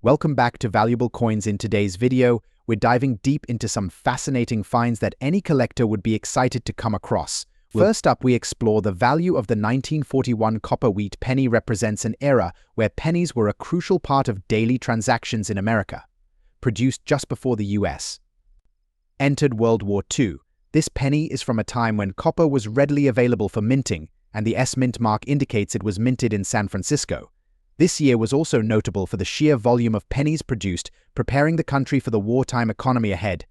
Welcome back to Valuable Coins. In today's video, we're diving deep into some fascinating finds that any collector would be excited to come across. First up, we explore the value of the 1941 copper wheat penny. Represents an era where pennies were a crucial part of daily transactions in America. Produced just before the US entered World War II, this penny is from a time when copper was readily available for minting, and the S mint mark indicates it was minted in San Francisco. This year was also notable for the sheer volume of pennies produced, preparing the country for the wartime economy ahead.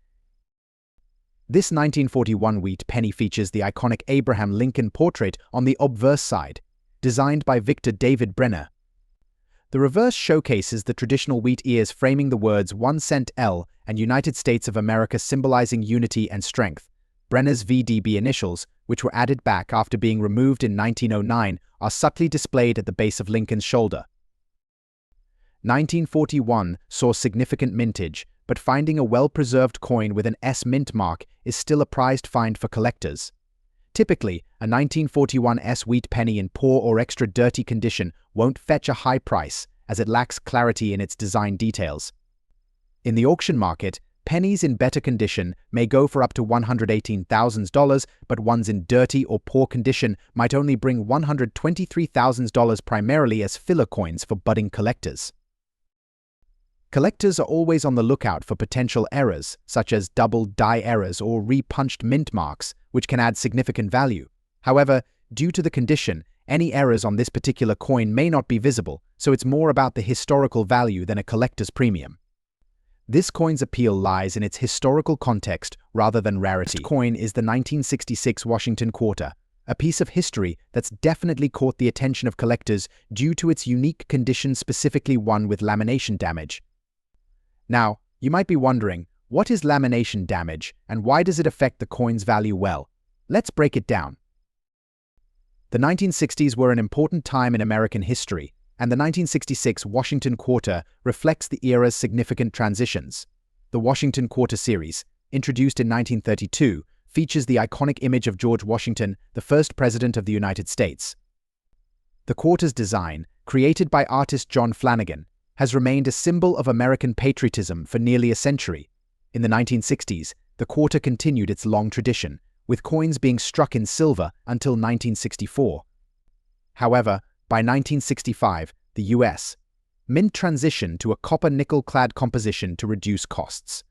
This 1941 wheat penny features the iconic Abraham Lincoln portrait on the obverse side, designed by Victor David Brenner. The reverse showcases the traditional wheat ears, framing the words 1 cent L and United States of America, symbolizing unity and strength. Brenner's VDB initials, which were added back after being removed in 1909, are subtly displayed at the base of Lincoln's shoulder. 1941 saw significant mintage, but finding a well-preserved coin with an S mint mark is still a prized find for collectors. Typically, a 1941 S wheat penny in poor or extra dirty condition won't fetch a high price, as it lacks clarity in its design details. In the auction market, pennies in better condition may go for up to $118,000, but ones in dirty or poor condition might only bring $123,000, primarily as filler coins for budding collectors. Collectors are always on the lookout for potential errors, such as double die errors or repunched mint marks, which can add significant value. However, due to the condition, any errors on this particular coin may not be visible, so it's more about the historical value than a collector's premium. This coin's appeal lies in its historical context rather than rarity. This coin is the 1966 Washington quarter, a piece of history that's definitely caught the attention of collectors due to its unique condition, specifically one with lamination damage. Now, you might be wondering, what is lamination damage and why does it affect the coin's value? Well, let's break it down. The 1960s were an important time in American history, and the 1966 Washington quarter reflects the era's significant transitions. The Washington Quarter series, introduced in 1932, features the iconic image of George Washington, the first president of the United States. The quarter's design, created by artist John Flanagan, has remained a symbol of American patriotism for nearly a century. In the 1960s, the quarter continued its long tradition, with coins being struck in silver until 1964. However, by 1965, the U.S. Mint transitioned to a copper-nickel-clad composition to reduce costs.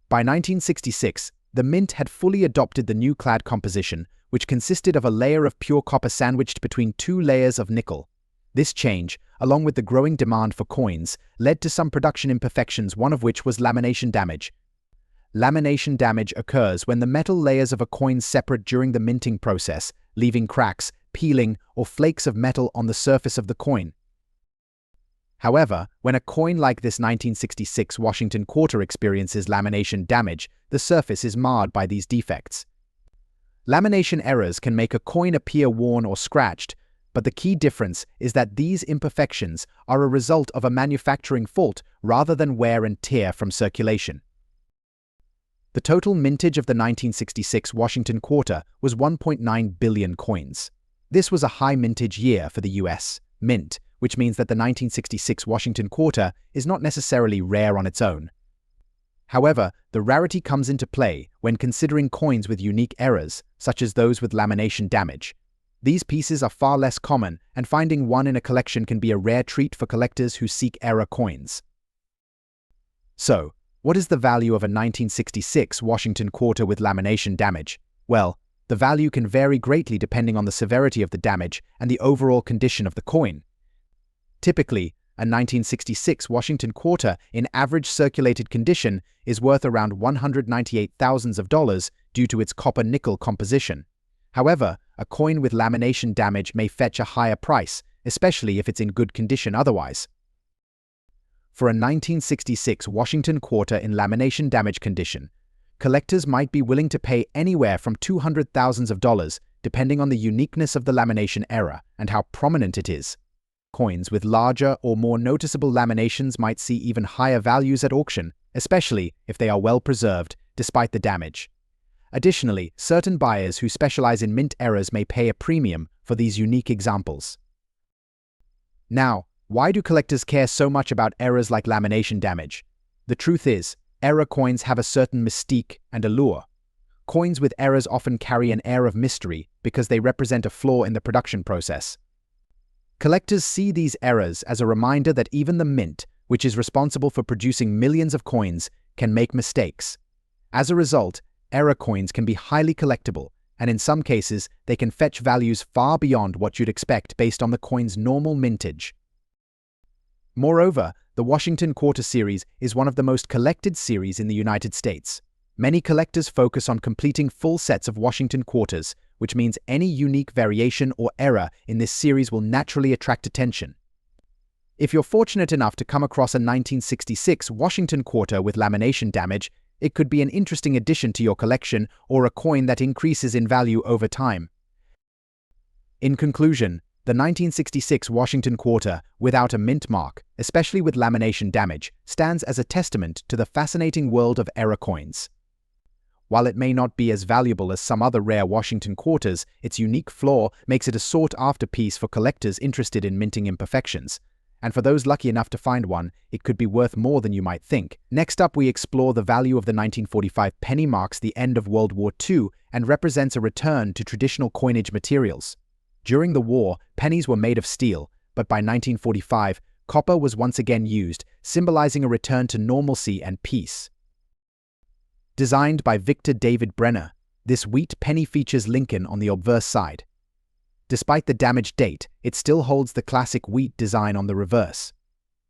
By 1966, the Mint had fully adopted the new clad composition, which consisted of a layer of pure copper sandwiched between two layers of nickel. This change, along with the growing demand for coins, led to some production imperfections, one of which was lamination damage. Lamination damage occurs when the metal layers of a coin separate during the minting process, leaving cracks, peeling, or flakes of metal on the surface of the coin. However, when a coin like this 1966 Washington quarter experiences lamination damage, the surface is marred by these defects. Lamination errors can make a coin appear worn or scratched, but the key difference is that these imperfections are a result of a manufacturing fault rather than wear and tear from circulation. The total mintage of the 1966 Washington quarter was 1.9 billion coins. This was a high mintage year for the U.S. Mint, which means that the 1966 Washington quarter is not necessarily rare on its own. However, the rarity comes into play when considering coins with unique errors, such as those with lamination damage. These pieces are far less common, and finding one in a collection can be a rare treat for collectors who seek error coins. So, what is the value of a 1966 Washington quarter with lamination damage? Well, the value can vary greatly depending on the severity of the damage and the overall condition of the coin. Typically, a 1966 Washington quarter in average circulated condition is worth around $198,000 due to its copper-nickel composition. However, a coin with lamination damage may fetch a higher price, especially if it's in good condition otherwise. For a 1966 Washington quarter in lamination damage condition, collectors might be willing to pay anywhere from $200,000, depending on the uniqueness of the lamination error and how prominent it is. Coins with larger or more noticeable laminations might see even higher values at auction, especially if they are well preserved despite the damage. Additionally, certain buyers who specialize in mint errors may pay a premium for these unique examples. Now, Why do collectors care so much about errors like lamination damage? The truth is, error coins have a certain mystique and allure. Coins with errors often carry an air of mystery because they represent a flaw in the production process. Collectors see these errors as a reminder that even the mint, which is responsible for producing millions of coins, can make mistakes. As a result, error coins can be highly collectible, and in some cases, they can fetch values far beyond what you'd expect based on the coin's normal mintage. Moreover, the Washington Quarter series is one of the most collected series in the United States. Many collectors focus on completing full sets of Washington Quarters, which means any unique variation or error in this series will naturally attract attention. If you're fortunate enough to come across a 1966 Washington Quarter with lamination damage, it could be an interesting addition to your collection or a coin that increases in value over time. In conclusion, the 1966 Washington Quarter, without a mint mark, especially with lamination damage, stands as a testament to the fascinating world of error coins. While it may not be as valuable as some other rare Washington Quarters, its unique flaw makes it a sought-after piece for collectors interested in minting imperfections. And for those lucky enough to find one, it could be worth more than you might think. Next up, we explore the value of the 1945 penny marks the end of World War II and represents a return to traditional coinage materials. During the war, pennies were made of steel, but by 1945, copper was once again used, symbolizing a return to normalcy and peace. Designed by Victor David Brenner, this wheat penny features Lincoln on the obverse side. Despite the damaged date, it still holds the classic wheat design on the reverse.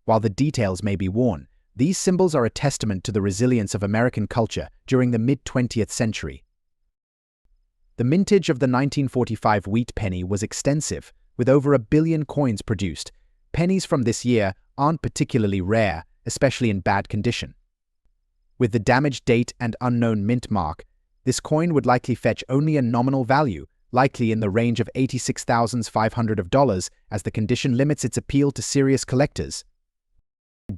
While the details may be worn, these symbols are a testament to the resilience of American culture during the mid-20th century. The mintage of the 1945 wheat penny was extensive, with over 1 billion coins produced. Pennies from this year aren't particularly rare, especially in bad condition. With the damaged date and unknown mint mark, this coin would likely fetch only a nominal value, likely in the range of $86,500, as the condition limits its appeal to serious collectors.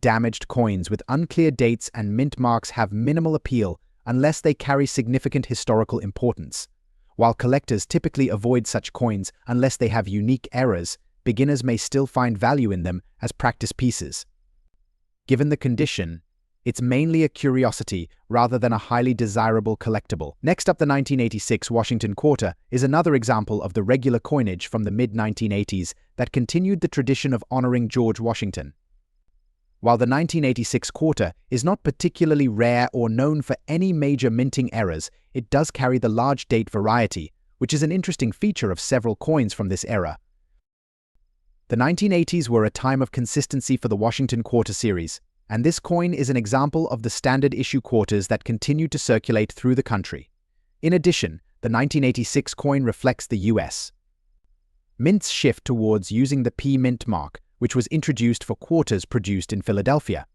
Damaged coins with unclear dates and mint marks have minimal appeal unless they carry significant historical importance. While collectors typically avoid such coins unless they have unique errors, beginners may still find value in them as practice pieces. Given the condition, it's mainly a curiosity rather than a highly desirable collectible. Next up, the 1986 Washington Quarter is another example of the regular coinage from the mid-1980s that continued the tradition of honoring George Washington. While the 1986 Quarter is not particularly rare or known for any major minting errors, it does carry the large date variety, which is an interesting feature of several coins from this era. The 1980s were a time of consistency for the Washington Quarter series, and this coin is an example of the standard issue quarters that continue to circulate through the country. In addition, the 1986 coin reflects the U.S. Mint's shift towards using the P mint mark, which was introduced for quarters produced in Philadelphia.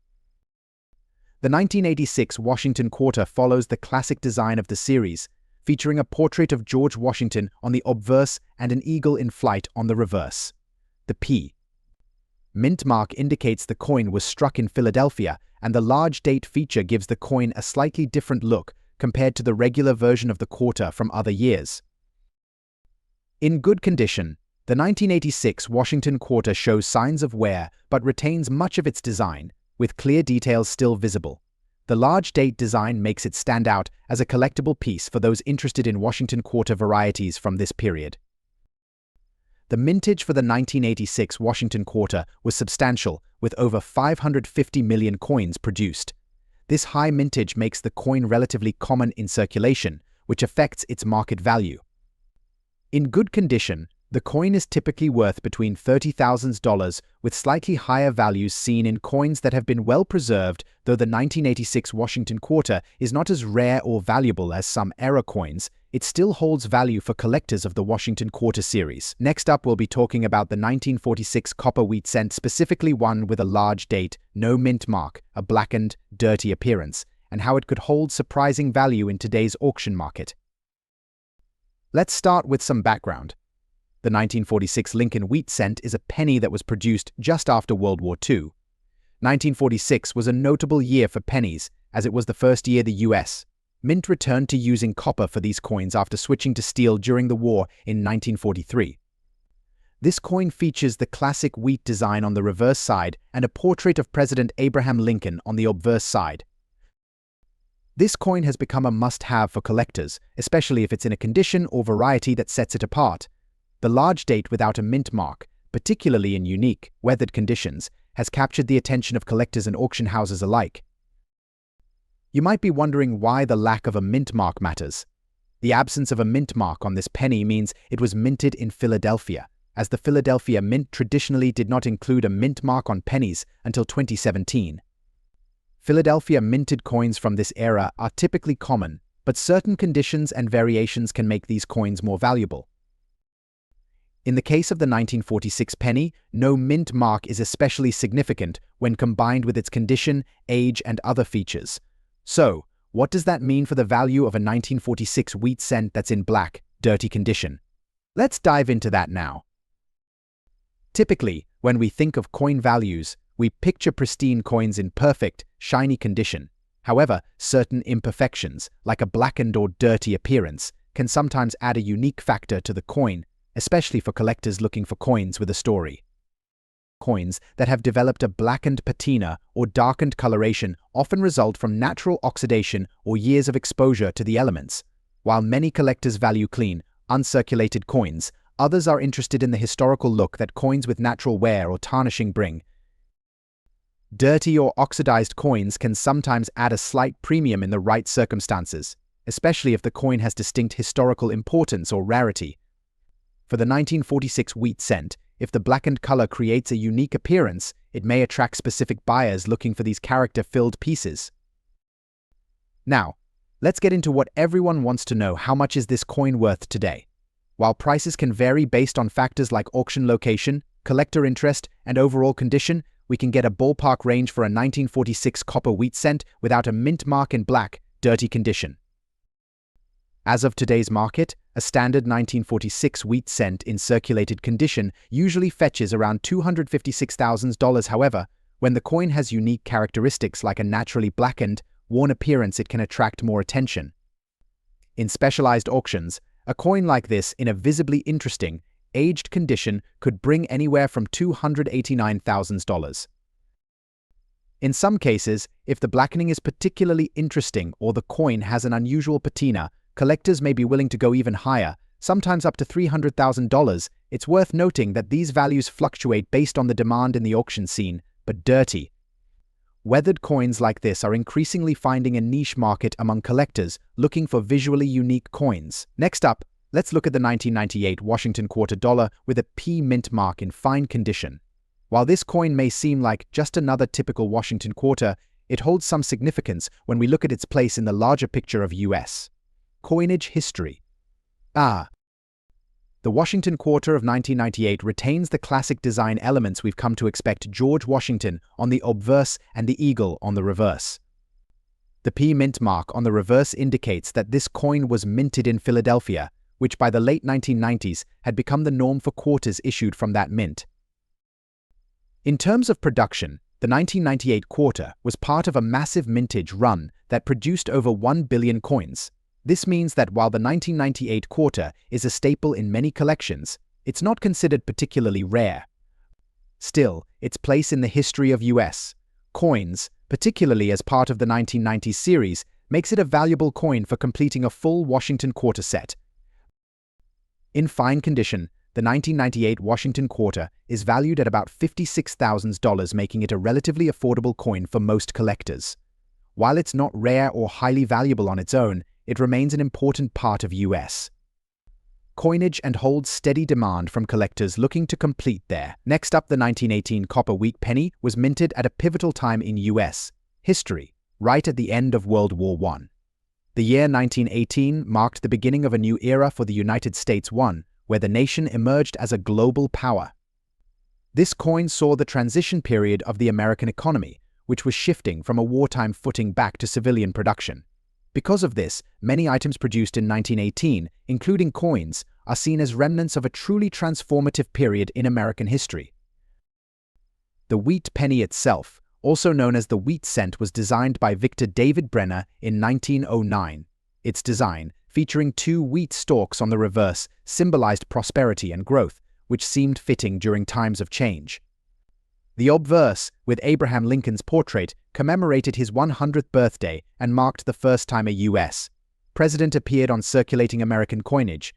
The 1986 Washington Quarter follows the classic design of the series, featuring a portrait of George Washington on the obverse and an eagle in flight on the reverse. The P mint mark indicates the coin was struck in Philadelphia, and the large date feature gives the coin a slightly different look compared to the regular version of the quarter from other years. In good condition, the 1986 Washington Quarter shows signs of wear but retains much of its design, with clear details still visible. The large date design makes it stand out as a collectible piece for those interested in Washington Quarter varieties from this period. The mintage for the 1986 Washington Quarter was substantial, with over 550 million coins produced. This high mintage makes the coin relatively common in circulation, which affects its market value. In good condition, the coin is typically worth between $30,000, with slightly higher values seen in coins that have been well preserved, though the 1986 Washington Quarter is not as rare or valuable as some error coins. It still holds value for collectors of the Washington Quarter series. Next up, we'll be talking about the 1946 copper wheat cent, specifically one with a large date, no mint mark, a blackened, dirty appearance, and how it could hold surprising value in today's auction market. Let's start with some background. The 1946 Lincoln wheat cent is a penny that was produced just after World War II. 1946 was a notable year for pennies, as it was the first year the U.S. Mint returned to using copper for these coins after switching to steel during the war in 1943. This coin features the classic wheat design on the reverse side and a portrait of President Abraham Lincoln on the obverse side. This coin has become a must-have for collectors, especially if it's in a condition or variety that sets it apart. The large date without a mint mark, particularly in unique, weathered conditions, has captured the attention of collectors and auction houses alike. You might be wondering why the lack of a mint mark matters. The absence of a mint mark on this penny means it was minted in Philadelphia, as the Philadelphia Mint traditionally did not include a mint mark on pennies until 2017. Philadelphia minted coins from this era are typically common, but certain conditions and variations can make these coins more valuable. In the case of the 1946 penny, no mint mark is especially significant when combined with its condition, age, and other features. So, what does that mean for the value of a 1946 wheat cent that's in black, dirty condition? Let's dive into that now. Typically, when we think of coin values, we picture pristine coins in perfect, shiny condition. However, certain imperfections, like a blackened or dirty appearance, can sometimes add a unique factor to the coin, especially for collectors looking for coins with a story. Coins that have developed a blackened patina or darkened coloration often result from natural oxidation or years of exposure to the elements. While many collectors value clean, uncirculated coins, others are interested in the historical look that coins with natural wear or tarnishing bring. Dirty or oxidized coins can sometimes add a slight premium in the right circumstances, especially if the coin has distinct historical importance or rarity. For the 1946 wheat cent, if the blackened color creates a unique appearance, it may attract specific buyers looking for these character-filled pieces. Now, let's get into what everyone wants to know: how much is this coin worth today? While prices can vary based on factors like auction location, collector interest, and overall condition, we can get a ballpark range for a 1946 copper wheat cent without a mint mark in black, dirty condition. As of today's market, a standard 1946 wheat cent in circulated condition usually fetches around $256,000. However, when the coin has unique characteristics like a naturally blackened, worn appearance, it can attract more attention. In specialized auctions, a coin like this in a visibly interesting, aged condition could bring anywhere from $289,000. In some cases, if the blackening is particularly interesting or the coin has an unusual patina, collectors may be willing to go even higher, sometimes up to $300,000. It's worth noting that these values fluctuate based on the demand in the auction scene, but dirty, weathered coins like this are increasingly finding a niche market among collectors looking for visually unique coins. Next up, let's look at the 1998 Washington quarter dollar with a P mint mark in fine condition. While this coin may seem like just another typical Washington quarter, it holds some significance when we look at its place in the larger picture of U.S. coinage history. The Washington quarter of 1998 retains the classic design elements we've come to expect: George Washington on the obverse and the eagle on the reverse. The P mint mark on the reverse indicates that this coin was minted in Philadelphia, which by the late 1990s had become the norm for quarters issued from that mint. In terms of production, the 1998 quarter was part of a massive mintage run that produced over 1 billion coins. This means that while the 1998 quarter is a staple in many collections, it's not considered particularly rare. Still, its place in the history of U.S. coins, particularly as part of the 1990s series, makes it a valuable coin for completing a full Washington quarter set. In fine condition, the 1998 Washington quarter is valued at about $56,000, making it a relatively affordable coin for most collectors. While it's not rare or highly valuable on its own, it remains an important part of U.S. coinage and holds steady demand from collectors looking to complete their. Next up, the 1918 copper wheat penny was minted at a pivotal time in U.S. history, right at the end of World War I. The year 1918 marked the beginning of a new era for the United States, one where the nation emerged as a global power. This coin saw the transition period of the American economy, which was shifting from a wartime footing back to civilian production. Because of this, many items produced in 1918, including coins, are seen as remnants of a truly transformative period in American history. The wheat penny itself, also known as the wheat cent, was designed by Victor David Brenner in 1909. Its design, featuring two wheat stalks on the reverse, symbolized prosperity and growth, which seemed fitting during times of change. The obverse, with Abraham Lincoln's portrait, commemorated his 100th birthday and marked the first time a U.S. president appeared on circulating American coinage.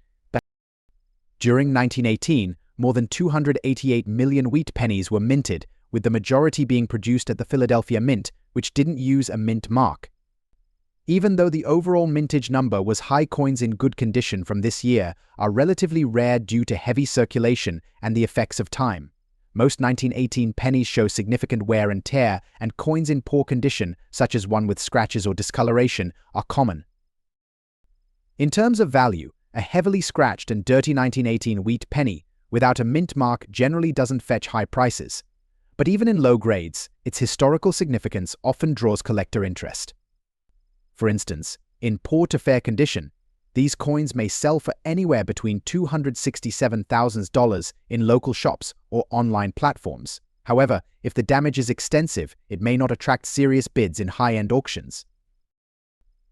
During 1918, more than 288 million wheat pennies were minted, with the majority being produced at the Philadelphia Mint, which didn't use a mint mark. Even though the overall mintage number was high, coins in good condition from this year are relatively rare due to heavy circulation and the effects of time. Most 1918 pennies show significant wear and tear, and coins in poor condition, such as one with scratches or discoloration, are common. In terms of value, a heavily scratched and dirty 1918 wheat penny without a mint mark generally doesn't fetch high prices. But even in low grades, its historical significance often draws collector interest. For instance, in poor to fair condition, these coins may sell for anywhere between $267,000 in local shops or online platforms. However, if the damage is extensive, it may not attract serious bids in high-end auctions.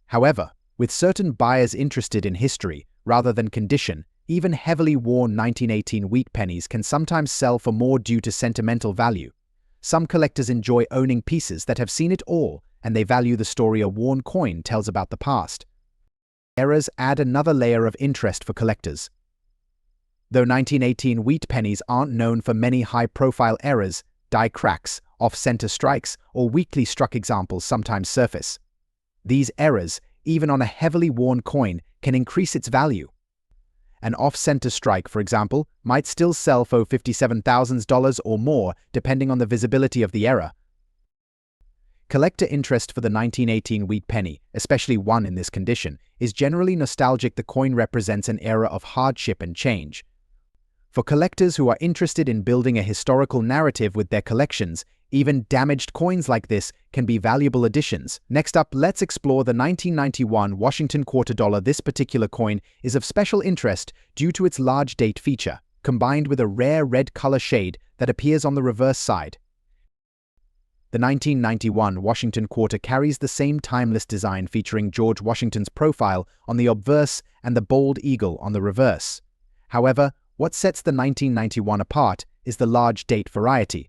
However, with certain buyers interested in history rather than condition, even heavily worn 1918 wheat pennies can sometimes sell for more due to sentimental value. Some collectors enjoy owning pieces that have seen it all, and they value the story a worn coin tells about the past. Errors add another layer of interest for collectors. Though 1918 wheat pennies aren't known for many high-profile errors, die cracks, off-center strikes, or weakly struck examples sometimes surface. These errors, even on a heavily worn coin, can increase its value. An off-center strike, for example, might still sell for $57,000 or more, depending on the visibility of the error. Collector interest for the 1918 wheat penny, especially one in this condition, is generally nostalgic. The coin represents an era of hardship and change. For collectors who are interested in building a historical narrative with their collections, even damaged coins like this can be valuable additions. Next up, let's explore the 1991 Washington quarter dollar. This particular coin is of special interest due to its large date feature, combined with a rare red color shade that appears on the reverse side. The 1991 Washington quarter carries the same timeless design, featuring George Washington's profile on the obverse and the bold eagle on the reverse. However, what sets the 1991 apart is the large date variety.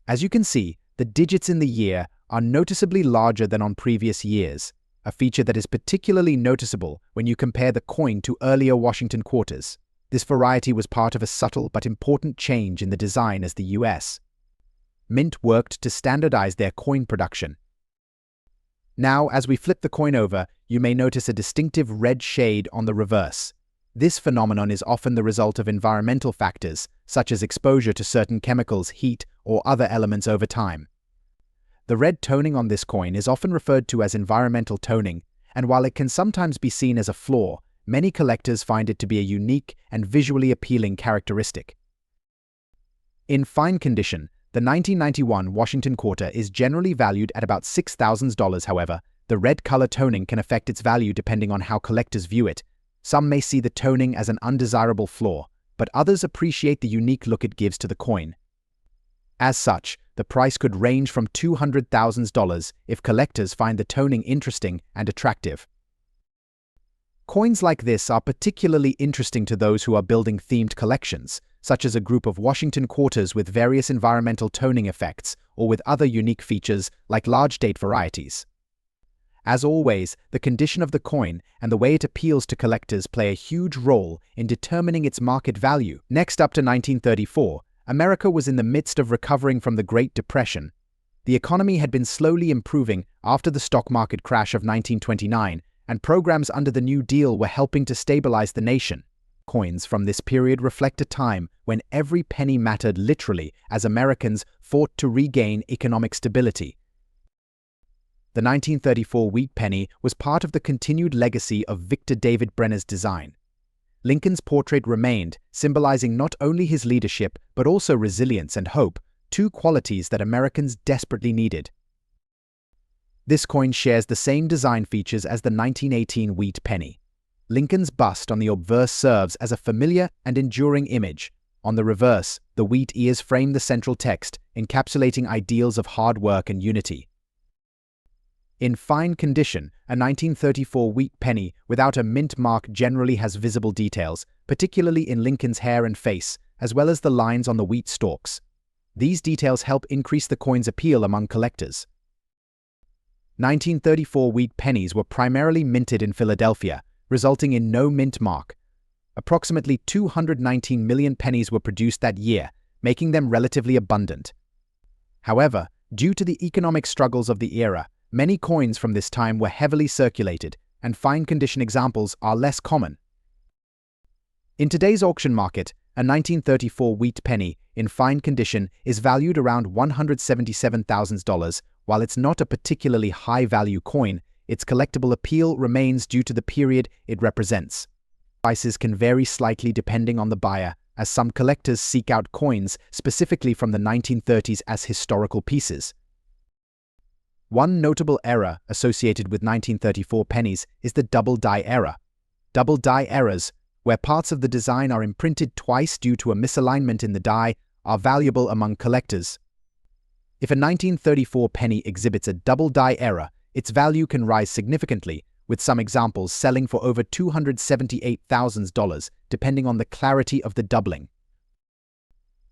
As you can see, the digits in the year are noticeably larger than on previous years, a feature that is particularly noticeable when you compare the coin to earlier Washington quarters. This variety was part of a subtle but important change in the design as the U.S. Mint worked to standardize their coin production. Now, as we flip the coin over, you may notice a distinctive red shade on the reverse. This phenomenon is often the result of environmental factors, such as exposure to certain chemicals, heat, or other elements over time. The red toning on this coin is often referred to as environmental toning, and while it can sometimes be seen as a flaw, many collectors find it to be a unique and visually appealing characteristic. In fine condition, the 1991 Washington quarter is generally valued at about $6,000. However, the red color toning can affect its value depending on how collectors view it. Some may see the toning as an undesirable flaw, but others appreciate the unique look it gives to the coin. As such, the price could range from $200,000 if collectors find the toning interesting and attractive. Coins like this are particularly interesting to those who are building themed collections, such as a group of Washington quarters with various environmental toning effects or with other unique features like large date varieties. As always, the condition of the coin and the way it appeals to collectors play a huge role in determining its market value. Next up to 1934, America was in the midst of recovering from the Great Depression. The economy had been slowly improving after the stock market crash of 1929, and programs under the New Deal were helping to stabilize the nation. Coins from this period reflect a time when every penny mattered literally as Americans fought to regain economic stability. The 1934 wheat penny was part of the continued legacy of Victor David Brenner's design. Lincoln's portrait remained, symbolizing not only his leadership but also resilience and hope, two qualities that Americans desperately needed. This coin shares the same design features as the 1918 wheat penny. Lincoln's bust on the obverse serves as a familiar and enduring image. On the reverse, the wheat ears frame the central text, encapsulating ideals of hard work and unity. In fine condition, a 1934 wheat penny without a mint mark generally has visible details, particularly in Lincoln's hair and face, as well as the lines on the wheat stalks. These details help increase the coin's appeal among collectors. 1934 wheat pennies were primarily minted in Philadelphia, resulting in no mint mark. Approximately 219 million pennies were produced that year, making them relatively abundant. However, due to the economic struggles of the era, many coins from this time were heavily circulated, and fine-condition examples are less common. In today's auction market, a 1934 wheat penny in fine condition is valued around $177,000. While it's not a particularly high-value coin, its collectible appeal remains due to the period it represents. Prices can vary slightly depending on the buyer, as some collectors seek out coins specifically from the 1930s as historical pieces. One notable error associated with 1934 pennies is the double die error. Double die errors, where parts of the design are imprinted twice due to a misalignment in the die, are valuable among collectors. If a 1934 penny exhibits a double die error, its value can rise significantly, with some examples selling for over $278,000, depending on the clarity of the doubling.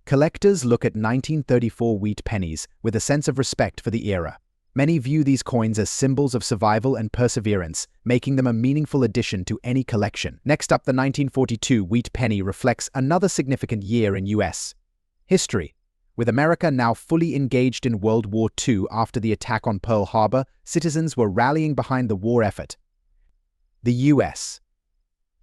Collectors look at 1934 wheat pennies with a sense of respect for the era. Many view these coins as symbols of survival and perseverance, making them a meaningful addition to any collection. Next up, the 1942 wheat penny reflects another significant year in U.S. history. With America now fully engaged in World War II after the attack on Pearl Harbor, citizens were rallying behind the war effort. The U.S.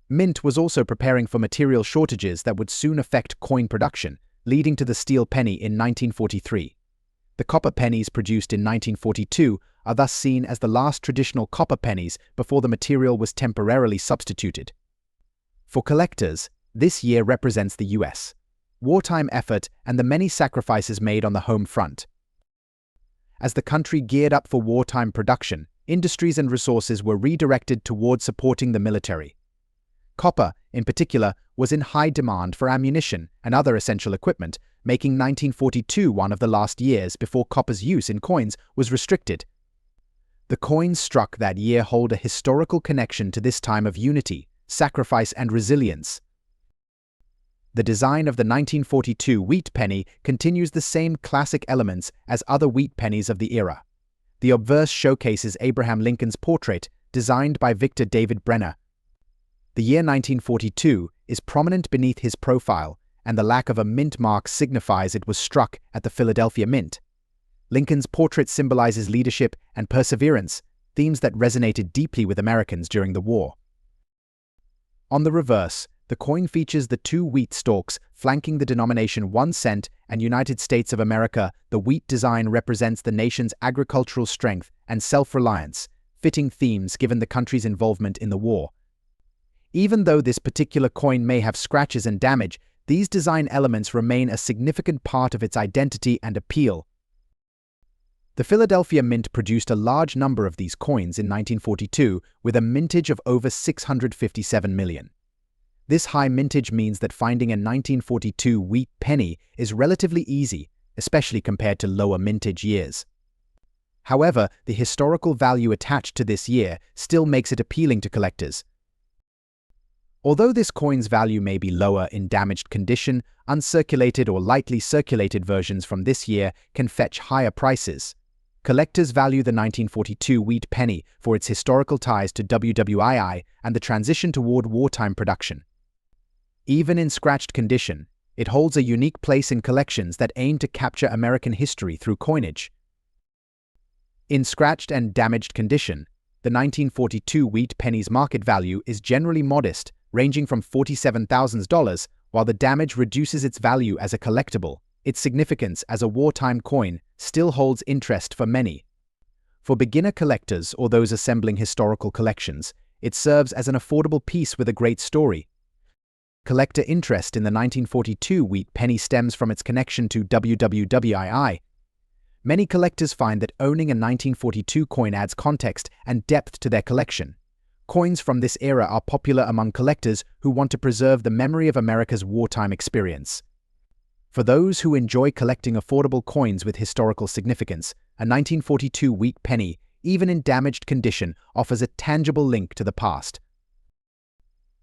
Mint was also preparing for material shortages that would soon affect coin production, leading to the steel penny in 1943. The copper pennies produced in 1942 are thus seen as the last traditional copper pennies before the material was temporarily substituted. For collectors, this year represents the U.S. wartime effort and the many sacrifices made on the home front. As the country geared up for wartime production, industries and resources were redirected towards supporting the military. Copper, in particular, was in high demand for ammunition and other essential equipment, making 1942 one of the last years before copper's use in coins was restricted. The coins struck that year hold a historical connection to this time of unity, sacrifice, and resilience. The design of the 1942 wheat penny continues the same classic elements as other wheat pennies of the era. The obverse showcases Abraham Lincoln's portrait, designed by Victor David Brenner. The year 1942 is prominent beneath his profile, and the lack of a mint mark signifies it was struck at the Philadelphia Mint. Lincoln's portrait symbolizes leadership and perseverance, themes that resonated deeply with Americans during the war. On the reverse, the coin features the two wheat stalks flanking the denomination 1 cent and United States of America. The wheat design represents the nation's agricultural strength and self-reliance, fitting themes given the country's involvement in the war. Even though this particular coin may have scratches and damage, these design elements remain a significant part of its identity and appeal. The Philadelphia Mint produced a large number of these coins in 1942, with a mintage of over 657 million. This high mintage means that finding a 1942 wheat penny is relatively easy, especially compared to lower mintage years. However, the historical value attached to this year still makes it appealing to collectors. Although this coin's value may be lower in damaged condition, uncirculated or lightly circulated versions from this year can fetch higher prices. Collectors value the 1942 wheat penny for its historical ties to WWII and the transition toward wartime production. Even in scratched condition, it holds a unique place in collections that aim to capture American history through coinage. In scratched and damaged condition, the 1942 wheat penny's market value is generally modest, ranging from $47,000, while the damage reduces its value as a collectible. Its significance as a wartime coin still holds interest for many. For beginner collectors or those assembling historical collections, it serves as an affordable piece with a great story. Collector interest in the 1942 wheat penny stems from its connection to WWII. Many collectors find that owning a 1942 coin adds context and depth to their collection. Coins from this era are popular among collectors who want to preserve the memory of America's wartime experience. For those who enjoy collecting affordable coins with historical significance, a 1942 wheat penny even in damaged condition, offers a tangible link to the past.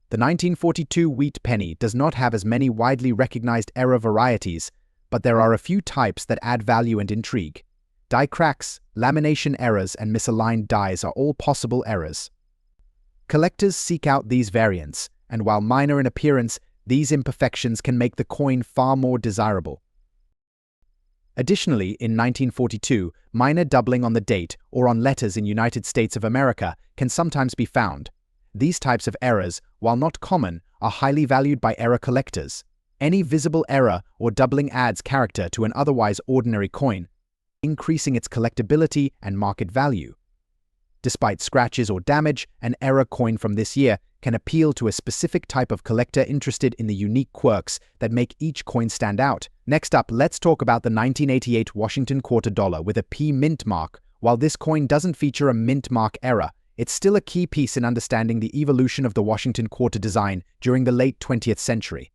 The 1942 wheat penny does not have as many widely recognized error varieties, but there are a few types that add value and intrigue. Die cracks, lamination errors, and misaligned dies are all possible errors. Collectors seek out these variants, and while minor in appearance, these imperfections can make the coin far more desirable. Additionally, in 1942, minor doubling on the date or on letters in United States of America can sometimes be found. These types of errors, while not common, are highly valued by error collectors. Any visible error or doubling adds character to an otherwise ordinary coin, increasing its collectability and market value. Despite scratches or damage, an error coin from this year can appeal to a specific type of collector interested in the unique quirks that make each coin stand out. Next up, let's talk about the 1988 Washington quarter dollar with a P mint mark. While this coin doesn't feature a mint mark error, it's still a key piece in understanding the evolution of the Washington quarter design during the late 20th century.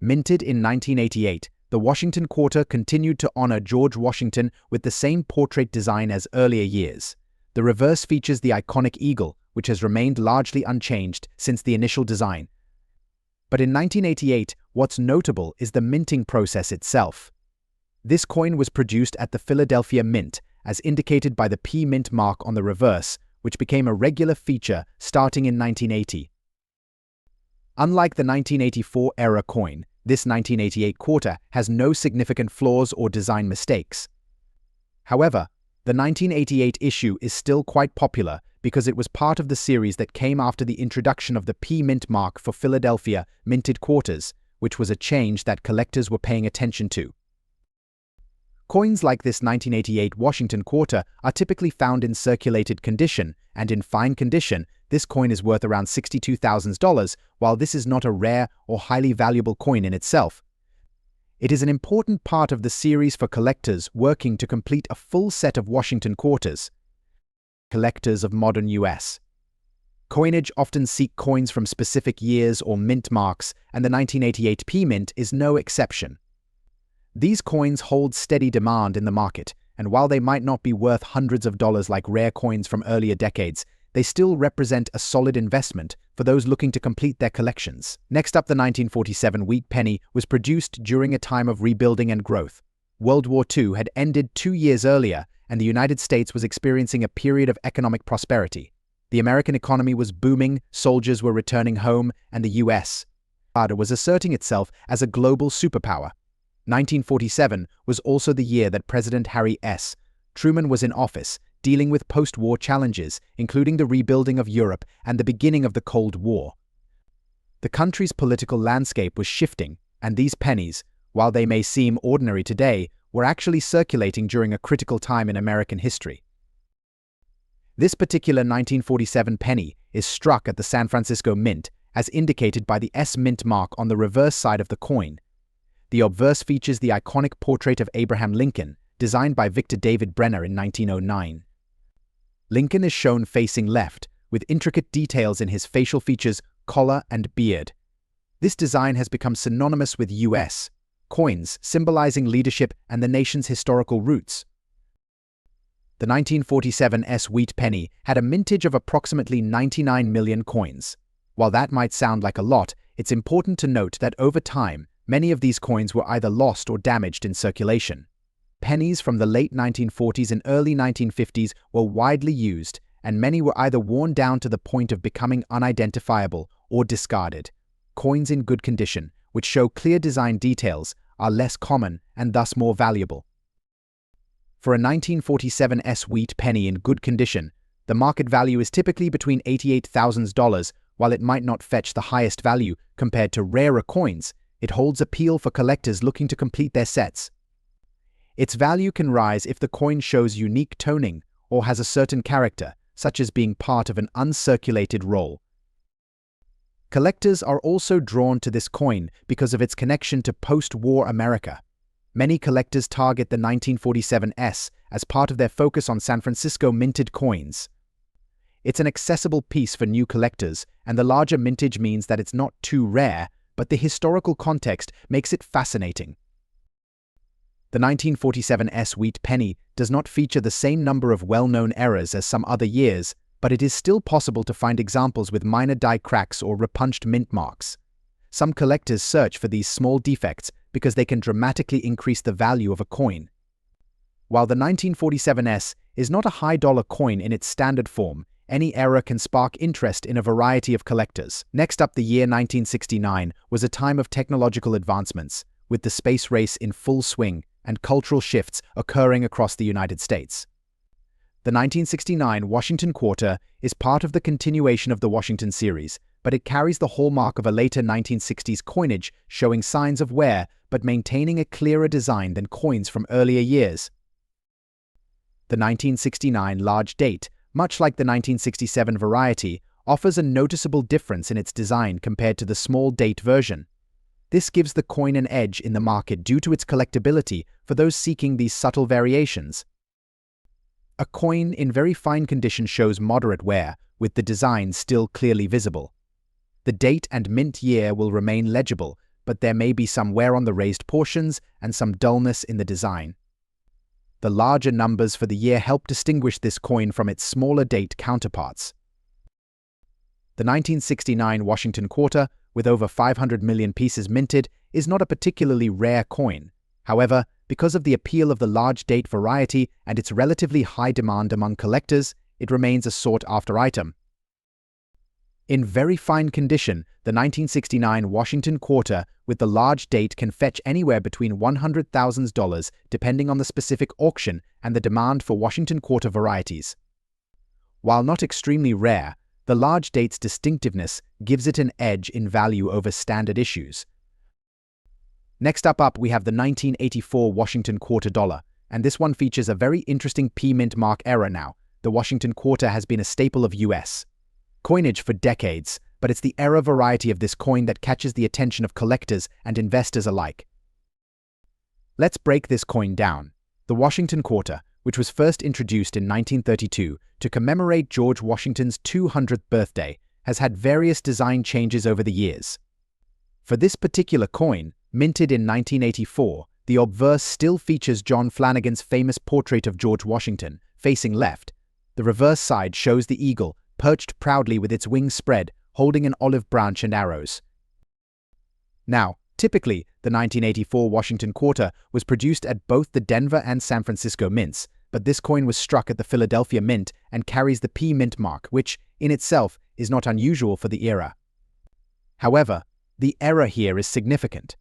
Minted in 1988, the Washington quarter continued to honor George Washington with the same portrait design as earlier years. The reverse features the iconic eagle, which has remained largely unchanged since the initial design. But in 1988, what's notable is the minting process itself. This coin was produced at the Philadelphia Mint, as indicated by the P mint mark on the reverse, which became a regular feature starting in 1980. Unlike the 1984 era coin, this 1988 quarter has no significant flaws or design mistakes. However, the 1988 issue is still quite popular because it was part of the series that came after the introduction of the P mint mark for Philadelphia minted quarters, which was a change that collectors were paying attention to. Coins like this 1988 Washington quarter are typically found in circulated condition, and in fine condition, this coin is worth around $62,000, while this is not a rare or highly valuable coin in itself. It is an important part of the series for collectors working to complete a full set of Washington quarters. Collectors of modern US. Coinage often seek coins from specific years or mint marks, and the 1988 P mint is no exception. These coins hold steady demand in the market, and while they might not be worth hundreds of dollars like rare coins from earlier decades, they still represent a solid investment for those looking to complete their collections. Next up, the 1947 wheat penny was produced during a time of rebuilding and growth. World War II had ended 2 years earlier, and the United States was experiencing a period of economic prosperity. The American economy was booming, soldiers were returning home, and the US was asserting itself as a global superpower. 1947 was also the year that President Harry S. Truman was in office, dealing with post-war challenges, including the rebuilding of Europe and the beginning of the Cold War. The country's political landscape was shifting, and these pennies, while they may seem ordinary today, were actually circulating during a critical time in American history. This particular 1947 penny is struck at the San Francisco Mint, as indicated by the S mint mark on the reverse side of the coin. The obverse features the iconic portrait of Abraham Lincoln, designed by Victor David Brenner in 1909. Lincoln is shown facing left, with intricate details in his facial features, collar, and beard. This design has become synonymous with US coins, symbolizing leadership and the nation's historical roots. The 1947 S wheat penny had a mintage of approximately 99 million coins. While that might sound like a lot, it's important to note that over time, many of these coins were either lost or damaged in circulation. Pennies from the late 1940s and early 1950s were widely used, and many were either worn down to the point of becoming unidentifiable or discarded. Coins in good condition, which show clear design details, are less common and thus more valuable. For a 1947 S wheat penny in good condition, the market value is typically between $88,000. While it might not fetch the highest value compared to rarer coins, it holds appeal for collectors looking to complete their sets. Its value can rise if the coin shows unique toning or has a certain character, such as being part of an uncirculated roll. Collectors are also drawn to this coin because of its connection to post-war America. Many collectors target the 1947 S as part of their focus on San Francisco minted coins. It's an accessible piece for new collectors, and the larger mintage means that it's not too rare, but the historical context makes it fascinating. The 1947 wheat penny does not feature the same number of well-known errors as some other years, but it is still possible to find examples with minor die cracks or repunched mint marks. Some collectors search for these small defects because they can dramatically increase the value of a coin. While the 1947 is not a high-dollar coin in its standard form, any error can spark interest in a variety of collectors. Next up, the year 1969 was a time of technological advancements, with the space race in full swing and cultural shifts occurring across the United States. The 1969 Washington Quarter is part of the continuation of the Washington series, but it carries the hallmark of a later 1960s coinage showing signs of wear but maintaining a clearer design than coins from earlier years. The 1969 large date, much like the 1967 variety, offers a noticeable difference in its design compared to the small date version. This gives the coin an edge in the market due to its collectability for those seeking these subtle variations. A coin in very fine condition shows moderate wear, with the design still clearly visible. The date and mint year will remain legible, but there may be some wear on the raised portions and some dullness in the design. The larger numbers for the year help distinguish this coin from its smaller date counterparts. The 1969 Washington Quarter, with over 500 million pieces minted, is not a particularly rare coin. However, because of the appeal of the large date variety and its relatively high demand among collectors, it remains a sought-after item. In very fine condition, the 1969 Washington Quarter with the large date can fetch anywhere between $100,000 depending on the specific auction and the demand for Washington Quarter varieties. While not extremely rare, the large date's distinctiveness gives it an edge in value over standard issues. Next up we have the 1984 Washington Quarter dollar, and this one features a very interesting P mint mark error now. The Washington Quarter has been a staple of U.S. coinage for decades, but it's the error variety of this coin that catches the attention of collectors and investors alike. Let's break this coin down. The Washington Quarter, which was first introduced in 1932 to commemorate George Washington's 200th birthday, has had various design changes over the years. For this particular coin, minted in 1984, the obverse still features John Flanagan's famous portrait of George Washington, facing left. The reverse side shows the eagle, perched proudly with its wings spread, holding an olive branch and arrows. Now, typically, the 1984 Washington Quarter was produced at both the Denver and San Francisco mints, but this coin was struck at the Philadelphia Mint and carries the P mint mark, which, in itself, is not unusual for the era. However, the error here is significant.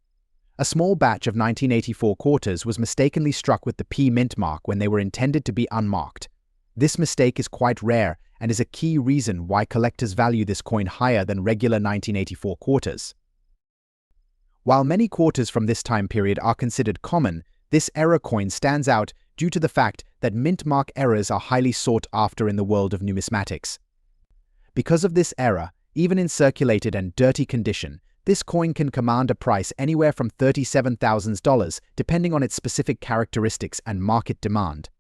A small batch of 1984 quarters was mistakenly struck with the P mint mark when they were intended to be unmarked. This mistake is quite rare and is a key reason why collectors value this coin higher than regular 1984 quarters. While many quarters from this time period are considered common, this error coin stands out due to the fact that mint mark errors are highly sought after in the world of numismatics. Because of this error, even in circulated and dirty condition, this coin can command a price anywhere from $37,000 depending on its specific characteristics and market demand.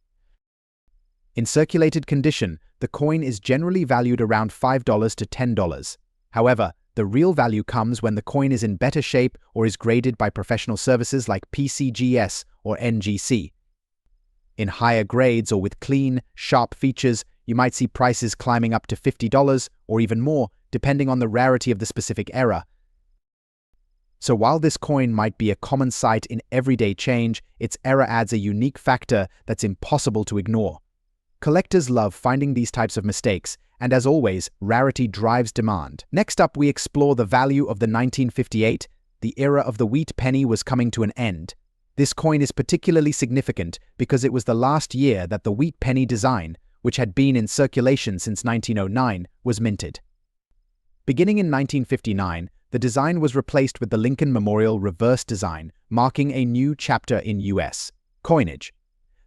In circulated condition, the coin is generally valued around $5 to $10. However, the real value comes when the coin is in better shape or is graded by professional services like PCGS or NGC. In higher grades or with clean, sharp features, you might see prices climbing up to $50 or even more, depending on the rarity of the specific error. So while this coin might be a common sight in everyday change, its error adds a unique factor that's impossible to ignore. Collectors love finding these types of mistakes, and as always, rarity drives demand. Next up, we explore the value of the 1958. The era of the wheat penny was coming to an end. This coin is particularly significant because it was the last year that the wheat penny design, which had been in circulation since 1909, was minted. Beginning in 1959, the design was replaced with the Lincoln Memorial reverse design, marking a new chapter in U.S. coinage.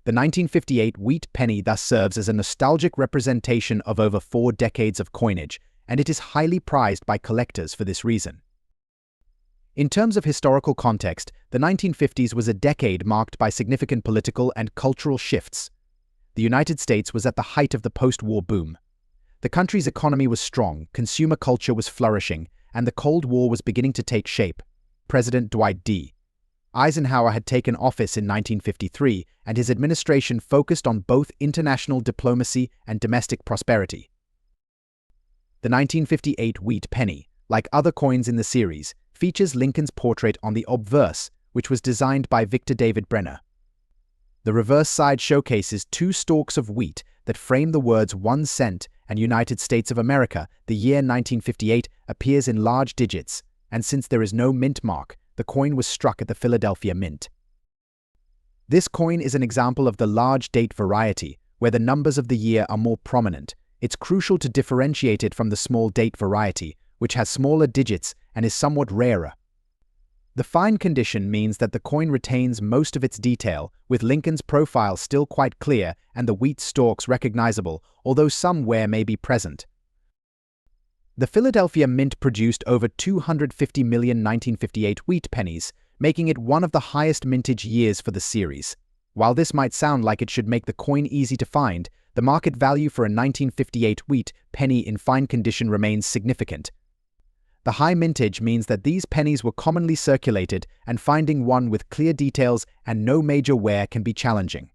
The 1958 wheat penny thus serves as a nostalgic representation of over 4 decades of coinage, and it is highly prized by collectors for this reason. In terms of historical context, the 1950s was a decade marked by significant political and cultural shifts. The United States was at the height of the post-war boom. The country's economy was strong, consumer culture was flourishing, and the Cold War was beginning to take shape. President Dwight D. Eisenhower had taken office in 1953, and his administration focused on both international diplomacy and domestic prosperity. The 1958 wheat penny, like other coins in the series, features Lincoln's portrait on the obverse, which was designed by Victor David Brenner. The reverse side showcases two stalks of wheat that frame the words 1 cent and United States of America. The year 1958 appears in large digits, and since there is no mint mark, the coin was struck at the Philadelphia Mint. This coin is an example of the large date variety, where the numbers of the year are more prominent. It's crucial to differentiate it from the small date variety, which has smaller digits and is somewhat rarer. The fine condition means that the coin retains most of its detail, with Lincoln's profile still quite clear and the wheat stalks recognizable, although some wear may be present. The Philadelphia Mint produced over 250 million 1958 wheat pennies, making it one of the highest mintage years for the series. While this might sound like it should make the coin easy to find, the market value for a 1958 wheat penny in fine condition remains significant. The high mintage means that these pennies were commonly circulated, and finding one with clear details and no major wear can be challenging.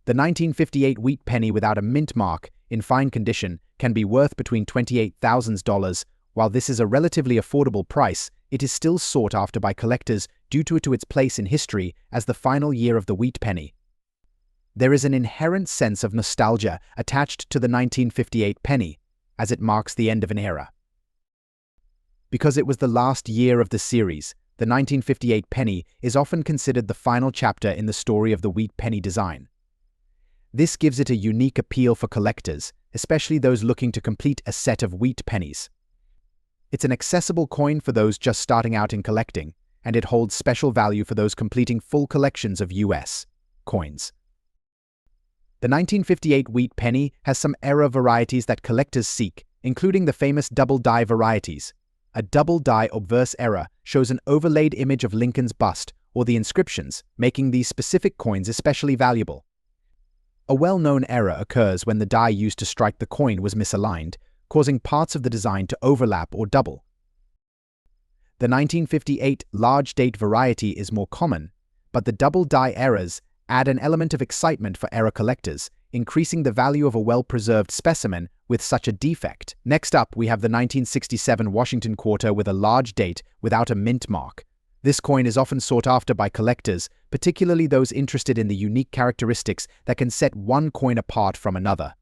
The 1958 wheat penny without a mint mark, in fine condition, can be worth between $28,000. While this is a relatively affordable price, it is still sought after by collectors due to its place in history as the final year of the wheat penny. There is an inherent sense of nostalgia attached to the 1958 penny, as it marks the end of an era. Because it was the last year of the series, the 1958 penny is often considered the final chapter in the story of the wheat penny design. This gives it a unique appeal for collectors, especially those looking to complete a set of wheat pennies. It's an accessible coin for those just starting out in collecting, and it holds special value for those completing full collections of U.S. coins. The 1958 wheat penny has some era varieties that collectors seek, including the famous double die varieties. A double die obverse era shows an overlaid image of Lincoln's bust or the inscriptions, making these specific coins especially valuable. A well-known error occurs when the die used to strike the coin was misaligned, causing parts of the design to overlap or double. The 1958 large date variety is more common, but the double die errors add an element of excitement for error collectors, increasing the value of a well-preserved specimen with such a defect. Next up, we have the 1967 Washington quarter with a large date without a mint mark. This coin is often sought after by collectors, particularly those interested in the unique characteristics that can set one coin apart from another.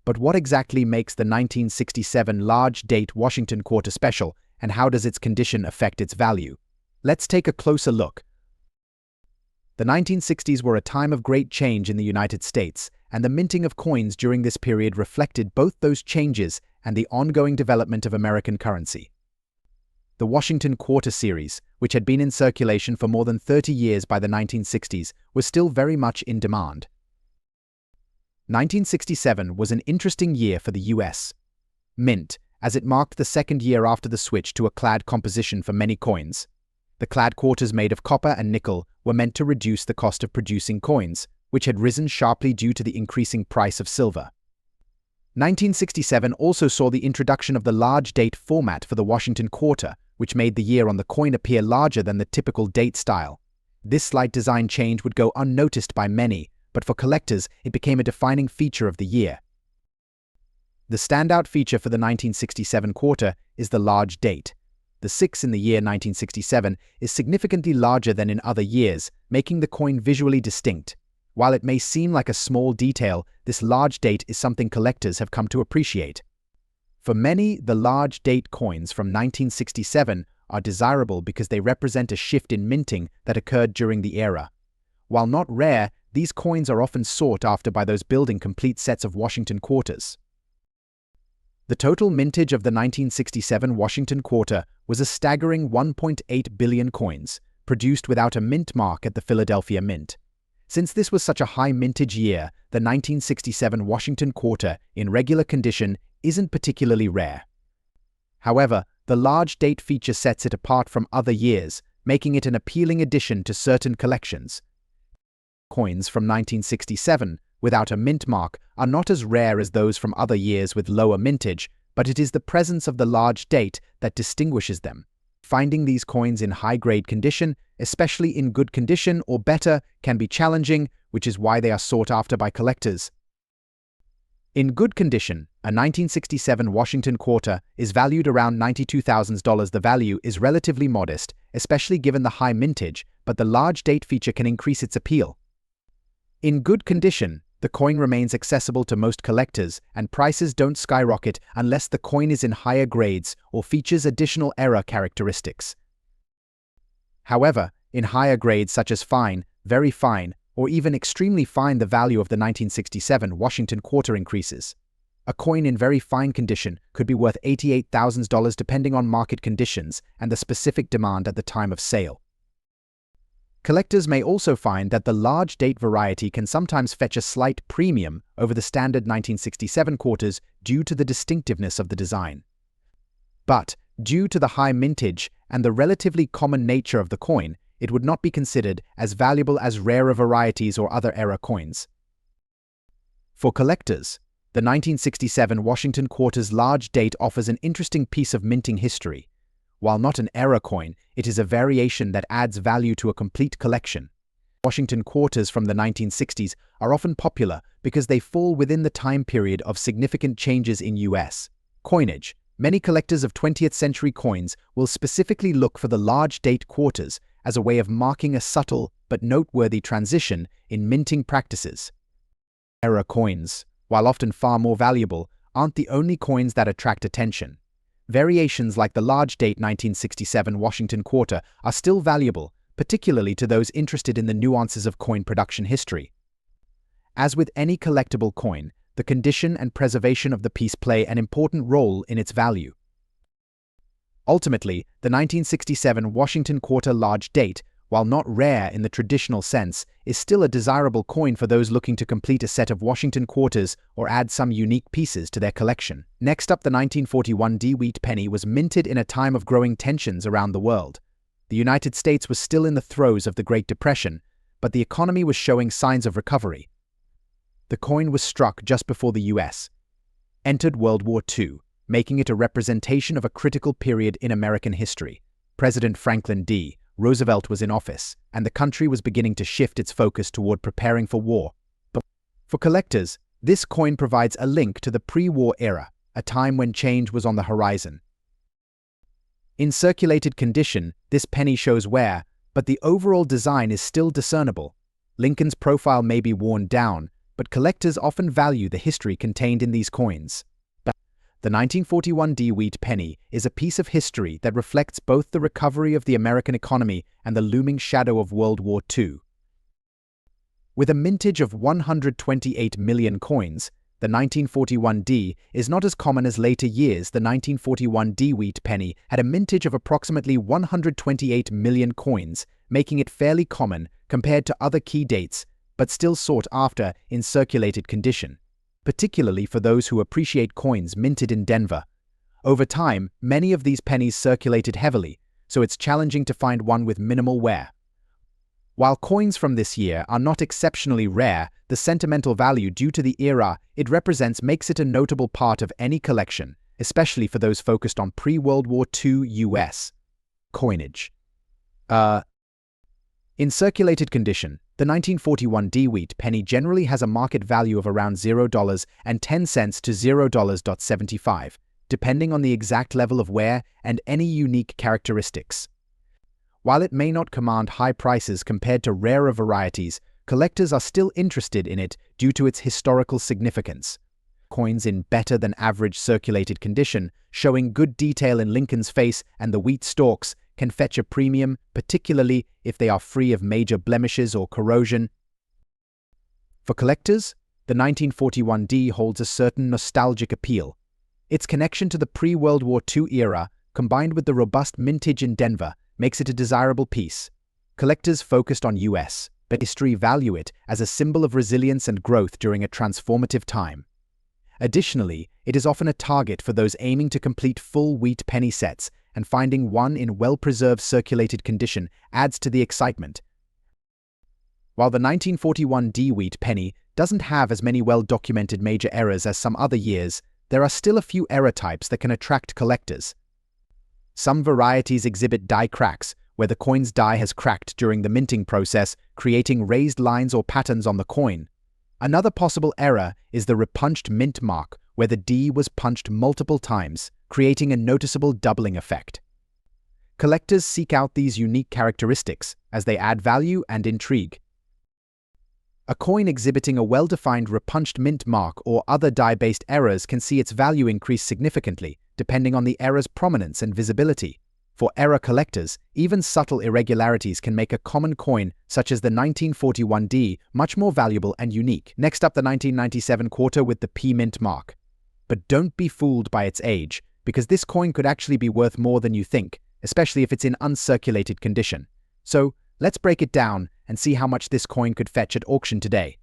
But what exactly makes the 1967 large date Washington quarter special, and how does its condition affect its value? Let's take a closer look. The 1960s were a time of great change in the United States, and the minting of coins during this period reflected both those changes and the ongoing development of American currency. The Washington Quarter series, which had been in circulation for more than 30 years by the 1960s, was still very much in demand. 1967 was an interesting year for the U.S. Mint, as it marked the second year after the switch to a clad composition for many coins. The clad quarters made of copper and nickel were meant to reduce the cost of producing coins, which had risen sharply due to the increasing price of silver. 1967 also saw the introduction of the large date format for the Washington Quarter, which made the year on the coin appear larger than the typical date style. This slight design change would go unnoticed by many, but for collectors it became a defining feature of the year. The standout feature for the 1967 quarter is the large date. The 6 in the year 1967 is significantly larger than in other years, making the coin visually distinct. While it may seem like a small detail, this large date is something collectors have come to appreciate. For many, the large date coins from 1967 are desirable because they represent a shift in minting that occurred during the era. While not rare, these coins are often sought after by those building complete sets of Washington quarters. The total mintage of the 1967 Washington Quarter was a staggering 1.8 billion coins, produced without a mint mark at the Philadelphia Mint. Since this was such a high mintage year, the 1967 Washington Quarter, in regular condition, isn't particularly rare. However, the large date feature sets it apart from other years, making it an appealing addition to certain collections. Coins from 1967, without a mint mark, are not as rare as those from other years with lower mintage, but it is the presence of the large date that distinguishes them. Finding these coins in high-grade condition, especially in good condition or better, can be challenging, which is why they are sought after by collectors. In good condition, a 1967 Washington quarter is valued around $92,000. The value is relatively modest, especially given the high mintage, but the large date feature can increase its appeal. In good condition, the coin remains accessible to most collectors, and prices don't skyrocket unless the coin is in higher grades or features additional era characteristics. However, in higher grades such as fine, very fine, or even extremely fine, the value of the 1967 Washington quarter increases. A coin in very fine condition could be worth $88,000 depending on market conditions and the specific demand at the time of sale. Collectors may also find that the large date variety can sometimes fetch a slight premium over the standard 1967 quarters due to the distinctiveness of the design. But, due to the high mintage and the relatively common nature of the coin, it would not be considered as valuable as rarer varieties or other era coins. For collectors, the 1967 Washington quarter's large date offers an interesting piece of minting history. While not an era coin, it is a variation that adds value to a complete collection. Washington quarters from the 1960s are often popular because they fall within the time period of significant changes in U.S. coinage. Many collectors of 20th century coins will specifically look for the large date quarters as a way of marking a subtle but noteworthy transition in minting practices. Era coins, while often far more valuable, aren't the only coins that attract attention. Variations like the large date 1967 Washington quarter are still valuable, particularly to those interested in the nuances of coin production history. As with any collectible coin, the condition and preservation of the piece play an important role in its value. Ultimately, the 1967 Washington quarter large date, while not rare in the traditional sense, is still a desirable coin for those looking to complete a set of Washington quarters or add some unique pieces to their collection. Next up, the 1941 wheat penny was minted in a time of growing tensions around the world. The United States was still in the throes of the Great Depression, but the economy was showing signs of recovery. The coin was struck just before the U.S. entered World War II, making it a representation of a critical period in American history. President Franklin D. Roosevelt was in office, and the country was beginning to shift its focus toward preparing for war. But for collectors, this coin provides a link to the pre-war era, a time when change was on the horizon. In circulated condition, this penny shows wear, but the overall design is still discernible. Lincoln's profile may be worn down, but collectors often value the history contained in these coins. The 1941 wheat penny is a piece of history that reflects both the recovery of the American economy and the looming shadow of World War II. With a mintage of 128 million coins, the 1941 D is not as common as later years. The 1941 wheat penny had a mintage of approximately 128 million coins, making it fairly common compared to other key dates, but still sought after in circulated condition, particularly for those who appreciate coins minted in Denver. Over time, many of these pennies circulated heavily, so it's challenging to find one with minimal wear. While coins from this year are not exceptionally rare, the sentimental value due to the era it represents makes it a notable part of any collection, especially for those focused on pre-World War II U.S. coinage. In circulated condition, the 1941 wheat penny generally has a market value of around $0.10 to $0.75, depending on the exact level of wear and any unique characteristics. While it may not command high prices compared to rarer varieties, collectors are still interested in it due to its historical significance. Coins in better than average circulated condition, showing good detail in Lincoln's face and the wheat stalks, can fetch a premium, particularly if they are free of major blemishes or corrosion. For collectors, the 1941 holds a certain nostalgic appeal. Its connection to the pre-World War II era, combined with the robust mintage in Denver, makes it a desirable piece. Collectors focused on U.S. history value it as a symbol of resilience and growth during a transformative time. Additionally, it is often a target for those aiming to complete full wheat penny sets, and finding one in well-preserved circulated condition adds to the excitement. While the 1941 wheat penny doesn't have as many well-documented major errors as some other years, there are still a few error types that can attract collectors. Some varieties exhibit die cracks, where the coin's die has cracked during the minting process, creating raised lines or patterns on the coin. Another possible error is the repunched mint mark, where the D was punched multiple times, creating a noticeable doubling effect. Collectors seek out these unique characteristics as they add value and intrigue. A coin exhibiting a well-defined repunched mint mark or other die-based errors can see its value increase significantly, depending on the error's prominence and visibility. For error collectors, even subtle irregularities can make a common coin, such as the 1941 D, much more valuable and unique. Next up, the 1997 quarter with the P mint mark. But don't be fooled by its age, because this coin could actually be worth more than you think, especially if it's in uncirculated condition. So, let's break it down and see how much this coin could fetch at auction today.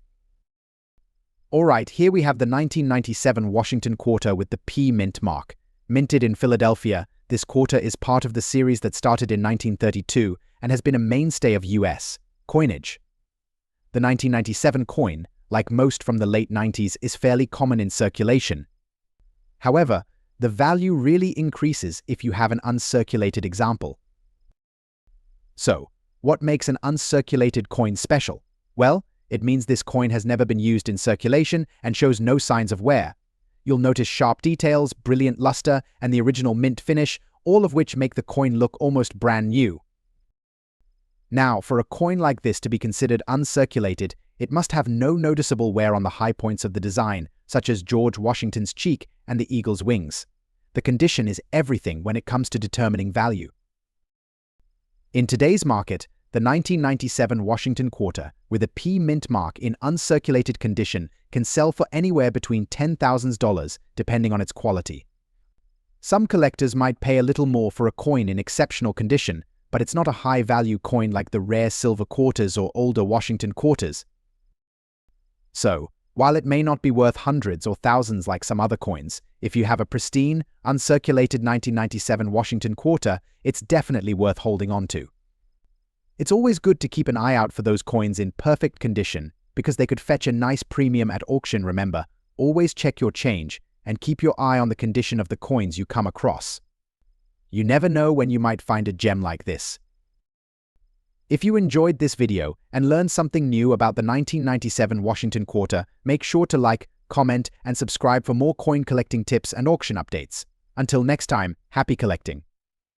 Alright, here we have the 1997 Washington quarter with the P mint mark. Minted in Philadelphia, this quarter is part of the series that started in 1932 and has been a mainstay of US coinage. The 1997 coin, like most from the late 90s, is fairly common in circulation. However, the value really increases if you have an uncirculated example. So, what makes an uncirculated coin special? Well, it means this coin has never been used in circulation and shows no signs of wear. You'll notice sharp details, brilliant luster, and the original mint finish, all of which make the coin look almost brand new. Now, for a coin like this to be considered uncirculated, it must have no noticeable wear on the high points of the design, such as George Washington's cheek and the eagle's wings. The condition is everything when it comes to determining value. In today's market, the 1997 Washington quarter with a P mint mark in uncirculated condition can sell for anywhere between $10,000 depending on its quality. Some collectors might pay a little more for a coin in exceptional condition, but it's not a high-value coin like the rare silver quarters or older Washington quarters. So, while it may not be worth hundreds or thousands like some other coins, if you have a pristine, uncirculated 1997 Washington quarter, it's definitely worth holding on to. It's always good to keep an eye out for those coins in perfect condition because they could fetch a nice premium at auction. Remember, always check your change and keep your eye on the condition of the coins you come across. You never know when you might find a gem like this. If you enjoyed this video and learned something new about the 1997 Washington quarter, make sure to like, comment, and subscribe for more coin collecting tips and auction updates. Until next time, happy collecting!